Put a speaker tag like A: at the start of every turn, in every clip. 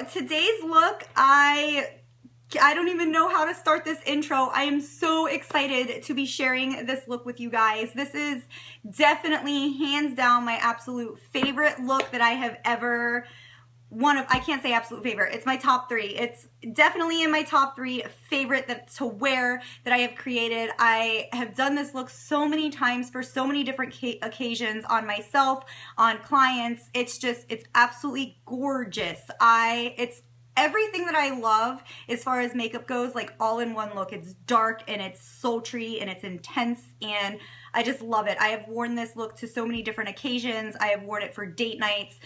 A: today's look, I don't even know how to start this intro. I am so excited to be sharing this look with you guys. This is definitely hands down my absolute favorite look that I have ever, I can't say absolute favorite, it's my top 3. It's definitely in my top 3 favorite to wear that I have created. I have done this look so many times for so many different occasions on myself, on clients. It's absolutely gorgeous. It's everything that I love as far as makeup goes, like all in one look. It's dark and it's sultry and it's intense, and I just love it. I have worn this look to so many different occasions. I have worn it for date nights.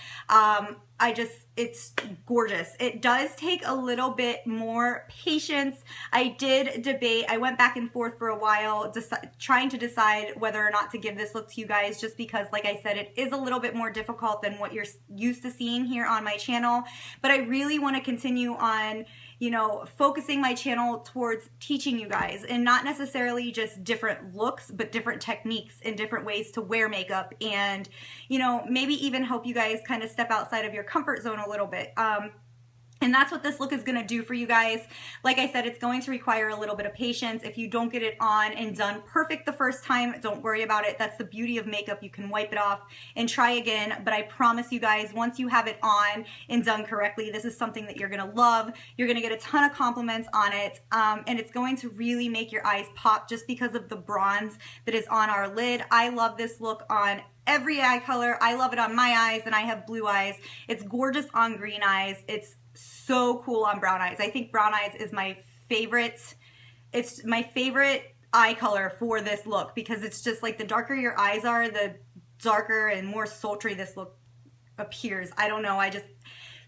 A: It's gorgeous. It does take a little bit more patience. I did debate. I went back and forth for a while trying to decide whether or not to give this look to you guys, just because, like I said, it is a little bit more difficult than what you're used to seeing here on my channel. But I really want to continue on, focusing my channel towards teaching you guys, and not necessarily just different looks, but different techniques and different ways to wear makeup, and maybe even help you guys kind of step outside of your comfort zone a little bit. And that's what this look is going to do for you guys. Like I said, it's going to require a little bit of patience. If you don't get it on and done perfect the first time, don't worry about it. That's the beauty of makeup. You can wipe it off and try again. But I promise you guys, once you have it on and done correctly, this is something that you're going to love. You're going to get a ton of compliments on it. And it's going to really make your eyes pop just because of the bronze that is on our lid. I love this look on every eye color. I love it on my eyes, and I have blue eyes. It's gorgeous on green eyes. It's so cool on brown eyes. I think brown eyes is my favorite. It's my favorite eye color for this look, because it's just like the darker your eyes are, the darker and more sultry this look appears. I don't know.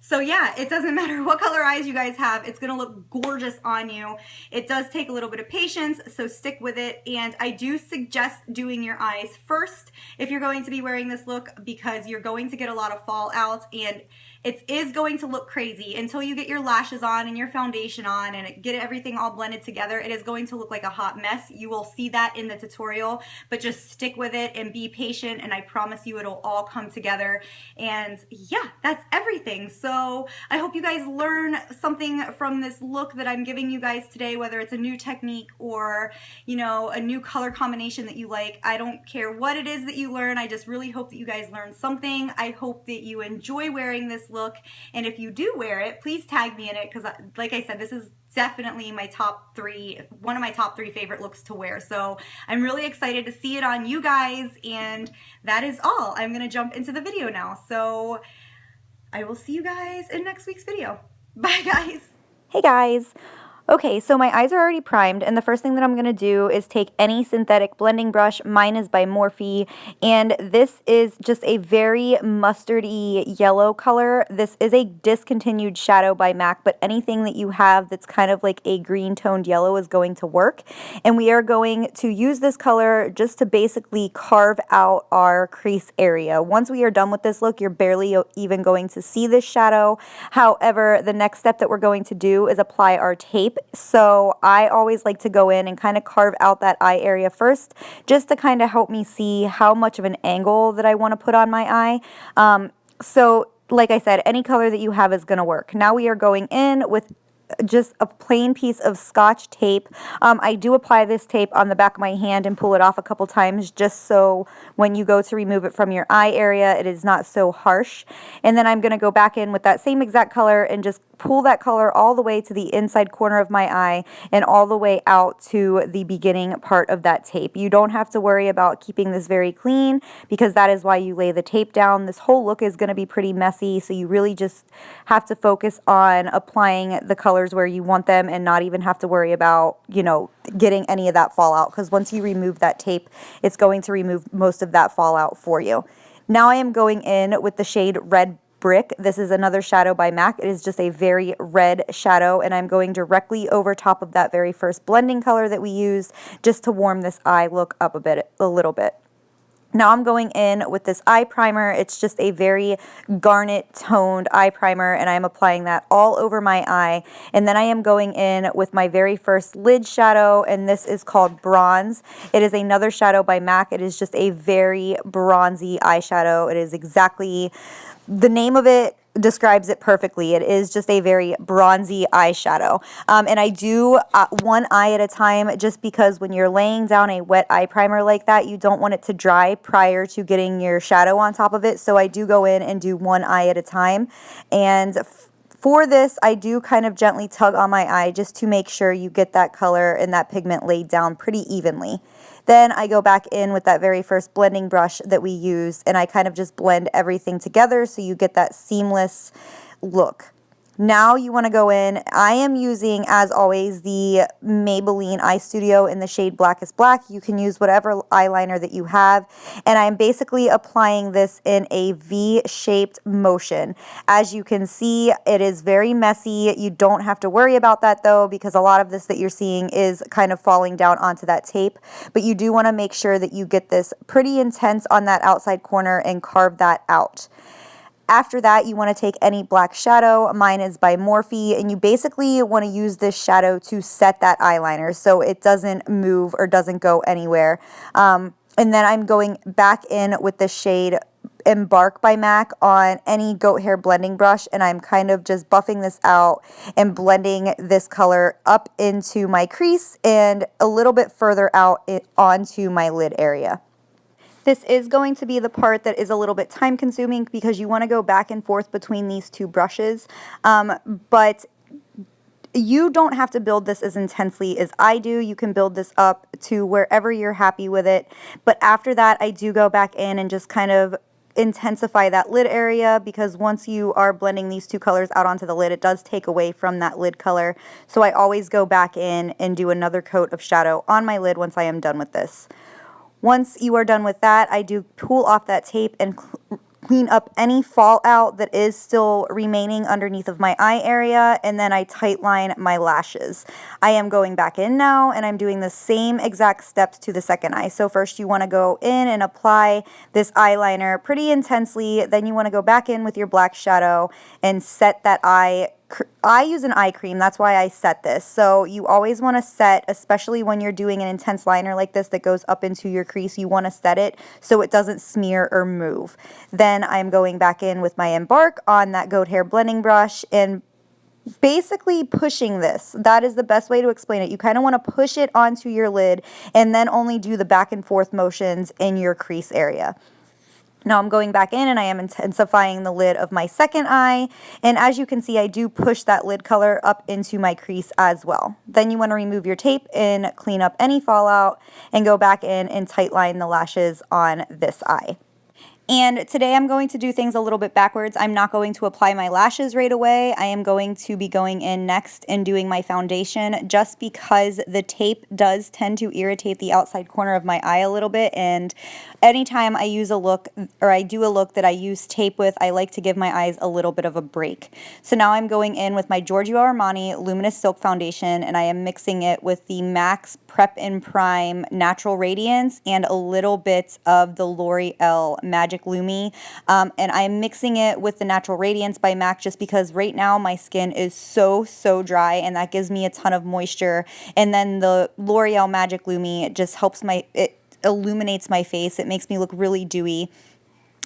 A: So yeah, it doesn't matter what color eyes you guys have, it's gonna look gorgeous on you. It does take a little bit of patience, so stick with it. And I do suggest doing your eyes first if you're going to be wearing this look, because you're going to get a lot of fallout, and it is going to look crazy until you get your lashes on and your foundation on and get everything all blended together. It is going to look like a hot mess. You will see that in the tutorial, but just stick with it and be patient, and I promise you it'll all come together. And yeah, that's everything. So I hope you guys learn something from this look that I'm giving you guys today, whether it's a new technique or, a new color combination that you like. I don't care what it is that you learn. I just really hope that you guys learn something. I hope that you enjoy wearing this look, and if you do wear it, please tag me in it, because like I said, this is definitely my top 3, one of my top 3 favorite looks to wear. So I'm really excited to see it on you guys, and that is all. I'm gonna jump into the video now. So I will see you guys in next week's video. Bye guys.
B: Hey guys. Okay, so my eyes are already primed, and the first thing that I'm going to do is take any synthetic blending brush. Mine is by Morphe, and this is just a very mustardy yellow color. This is a discontinued shadow by MAC, but anything that you have that's kind of like a green toned yellow is going to work. And we are going to use this color just to basically carve out our crease area. Once we are done with this look, you're barely even going to see this shadow. However, the next step that we're going to do is apply our tape. So I always like to go in and kind of carve out that eye area first, just to kind of help me see how much of an angle that I want to put on my eye. So like I said, any color that you have is going to work. Now we are going in with just a plain piece of Scotch tape. I do apply this tape on the back of my hand and pull it off a couple times, just so when you go to remove it from your eye area, it is not so harsh. And then I'm going to go back in with that same exact color and just pull that color all the way to the inside corner of my eye and all the way out to the beginning part of that tape. You don't have to worry about keeping this very clean, because that is why you lay the tape down. This whole look is going to be pretty messy, so you really just have to focus on applying the colors where you want them and not even have to worry about, getting any of that fallout, because once you remove that tape, it's going to remove most of that fallout for you. Now I am going in with the shade Red Brick. This is another shadow by MAC. It is just a very red shadow, and I'm going directly over top of that very first blending color that we used, just to warm this eye look up a little bit. Now I'm going in with this eye primer. It's just a very garnet toned eye primer, and I'm applying that all over my eye. And then I am going in with my very first lid shadow, and this is called Bronze. It is another shadow by MAC. It is just a very bronzy eyeshadow. It is exactly the name of it describes it perfectly. It is just a very bronzy eyeshadow. And I do one eye at a time, just because when you're laying down a wet eye primer like that, you don't want it to dry prior to getting your shadow on top of it. So I do go in and do one eye at a time. And for this, I do kind of gently tug on my eye just to make sure you get that color and that pigment laid down pretty evenly. Then I go back in with that very first blending brush that we used, and I kind of just blend everything together so you get that seamless look. Now you want to go in. I am using, as always, the Maybelline Eyestudio in the shade Blackest Black. You can use whatever eyeliner that you have. And I'm basically applying this in a V-shaped motion. As you can see, it is very messy. You don't have to worry about that though, because a lot of this that you're seeing is kind of falling down onto that tape. But you do want to make sure that you get this pretty intense on that outside corner and carve that out. After that, you want to take any black shadow. Mine is by Morphe, and you basically want to use this shadow to set that eyeliner so it doesn't move or doesn't go anywhere. And then I'm going back in with the shade Embark by MAC on any goat hair blending brush, and I'm kind of just buffing this out and blending this color up into my crease and a little bit further out onto my lid area. This is going to be the part that is a little bit time consuming because you want to go back and forth between these two brushes, but you don't have to build this as intensely as I do. You can build this up to wherever you're happy with it, but after that I do go back in and just kind of intensify that lid area, because once you are blending these two colors out onto the lid, it does take away from that lid color. So I always go back in and do another coat of shadow on my lid once I am done with this. Once you are done with that, I do pull off that tape and clean up any fallout that is still remaining underneath of my eye area, and then I tightline my lashes. I am going back in now, and I'm doing the same exact steps to the second eye. So first you want to go in and apply this eyeliner pretty intensely, then you want to go back in with your black shadow and set that eye. I use an eye cream, that's why I set this. So you always want to set, especially when you're doing an intense liner like this that goes up into your crease, you want to set it so it doesn't smear or move. Then I'm going back in with my Embark on that goat hair blending brush and basically pushing this. That is the best way to explain it. You kind of want to push it onto your lid and then only do the back and forth motions in your crease area. Now I'm going back in and I am intensifying the lid of my second eye, and as you can see, I do push that lid color up into my crease as well. Then you want to remove your tape and clean up any fallout and go back in and tightline the lashes on this eye. And today I'm going to do things a little bit backwards. I'm not going to apply my lashes right away. I am going to be going in next and doing my foundation, just because the tape does tend to irritate the outside corner of my eye a little bit. And anytime I use a look, or I do a look that I use tape with, I like to give my eyes a little bit of a break. So now I'm going in with my Giorgio Armani Luminous Silk Foundation, and I am mixing it with the MAC's Prep and Prime Natural Radiance and a little bit of the L'Oreal Magic Lumi, and I'm mixing it with the Natural Radiance by MAC just because right now my skin is so dry, and that gives me a ton of moisture. And then the L'Oreal Magic Lumi just helps it illuminates my face. It makes me look really dewy.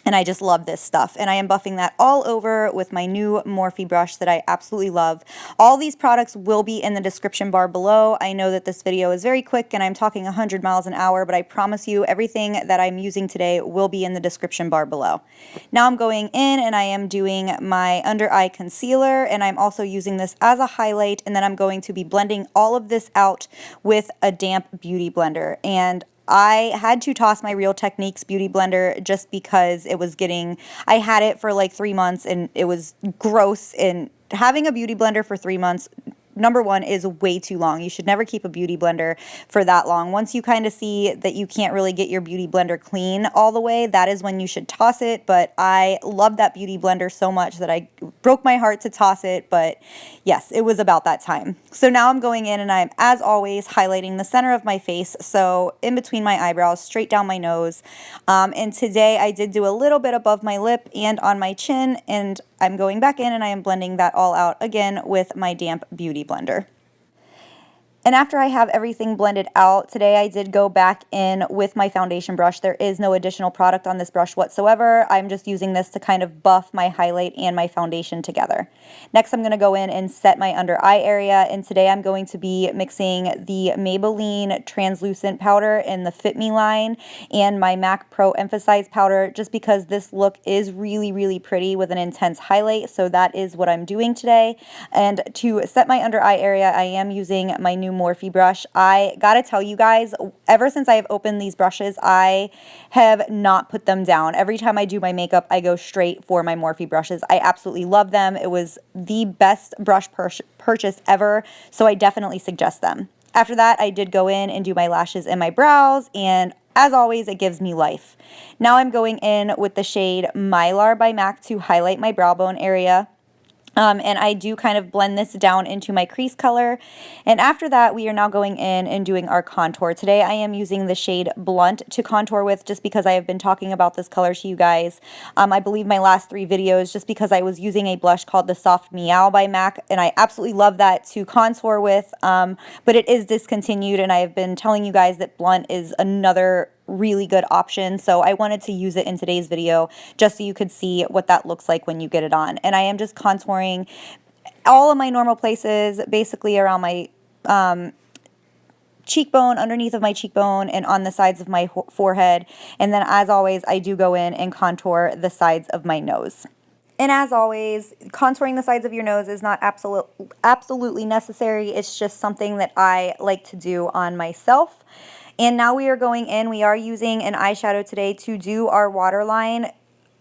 B: And I just love this stuff. And I am buffing that all over with my new Morphe brush that I absolutely love. All these products will be in the description bar below. I know that this video is very quick and I'm talking 100 miles an hour, but I promise you everything that I'm using today will be in the description bar below. Now I'm going in and I am doing my under eye concealer, and I'm also using this as a highlight, and then I'm going to be blending all of this out with a damp beauty blender. And I had to toss my Real Techniques beauty blender just because I had it for like 3 months and it was gross, and having a beauty blender for 3 months, number one, is way too long. You should never keep a beauty blender for that long. Once you kind of see that you can't really get your beauty blender clean all the way, that is when you should toss it. But I love that beauty blender so much that I broke my heart to toss it. But yes, it was about that time. So now I'm going in and I'm, as always, highlighting the center of my face. So in between my eyebrows, straight down my nose. And today I did do a little bit above my lip and on my chin, and I'm going back in and I am blending that all out again with my damp beauty blender. And after I have everything blended out, today I did go back in with my foundation brush. There is no additional product on this brush whatsoever. I'm just using this to kind of buff my highlight and my foundation together. Next, I'm going to go in and set my under eye area, and today I'm going to be mixing the Maybelline translucent powder in the Fit Me line and my MAC Pro Emphasize powder, just because this look is really, really pretty with an intense highlight. So that is what I'm doing today. And to set my under eye area, I am using my new Morphe brush. I gotta tell you guys, ever since I have opened these brushes, I have not put them down. Every time I do my makeup, I go straight for my Morphe brushes. I absolutely love them. It was the best brush purchase ever, so I definitely suggest them. After that, I did go in and do my lashes and my brows, and as always, it gives me life. Now I'm going in with the shade Mylar by MAC to highlight my brow bone area. And I do kind of blend this down into my crease color. And after that, we are now going in and doing our contour. Today, I am using the shade Blunt to contour with, just because I have been talking about this color to you guys. I believe my last 3 videos, just because I was using a blush called the Soft Meow by MAC, and I absolutely love that to contour with, but it is discontinued, and I have been telling you guys that Blunt is another really good option, so I wanted to use it in today's video just so you could see what that looks like when you get it on. And I am just contouring all of my normal places, basically around my cheekbone, underneath of my cheekbone, and on the sides of my forehead. And then, as always, I do go in and contour the sides of my nose. And as always, contouring the sides of your nose is not absolutely necessary. It's just something that I like to do on myself. And now we are going in, we are using an eyeshadow today to do our waterline.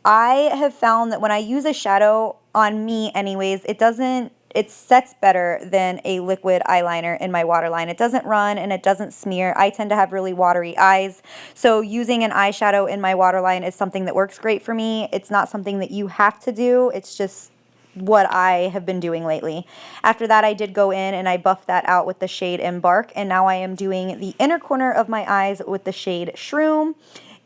B: I have found that when I use a shadow, on me anyways, it sets better than a liquid eyeliner in my waterline. It doesn't run and it doesn't smear. I tend to have really watery eyes, so using an eyeshadow in my waterline is something that works great for me. It's not something that you have to do. It's just what I have been doing lately. After that, I did go in and I buffed that out with the shade Embark, and now I am doing the inner corner of my eyes with the shade Shroom.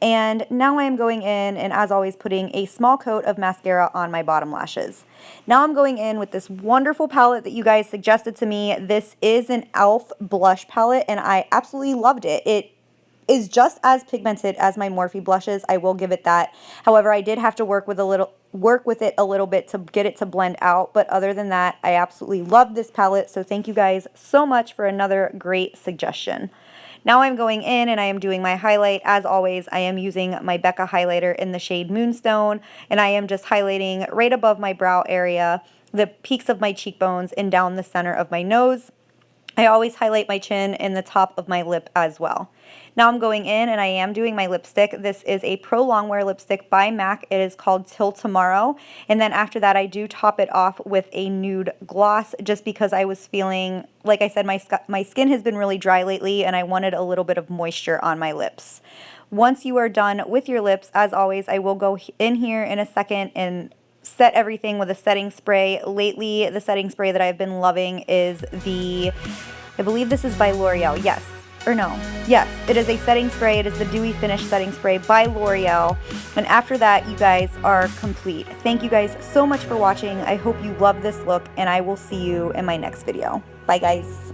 B: And now I am going in and, as always, putting a small coat of mascara on my bottom lashes. Now I'm going in with this wonderful palette that you guys suggested to me. This is an e.l.f. blush palette, and I absolutely loved it. It is just as pigmented as my Morphe blushes, I will give it that. However, I did have to work with it a little bit to get it to blend out, but other than that, I absolutely love this palette, so thank you guys so much for another great suggestion. Now I'm going in and I am doing my highlight. As always, I am using my Becca highlighter in the shade Moonstone, and I am just highlighting right above my brow area, the peaks of my cheekbones, and down the center of my nose. I always highlight my chin and the top of my lip as well. Now I'm going in and I am doing my lipstick. This is a Pro Longwear lipstick by MAC. It is called Till Tomorrow. And then after that, I do top it off with a nude gloss, just because I was feeling, like I said, my skin has been really dry lately and I wanted a little bit of moisture on my lips. Once you are done with your lips, as always, I will go in here in a second and set everything with a setting spray. Lately, the setting spray that I've been loving is I believe this is by L'Oreal. Yes. Or no. Yes, it is a setting spray. It is the Dewy Finish setting spray by L'Oreal. And after that, you guys are complete. Thank you guys so much for watching. I hope you love this look, and I will see you in my next video. Bye, guys.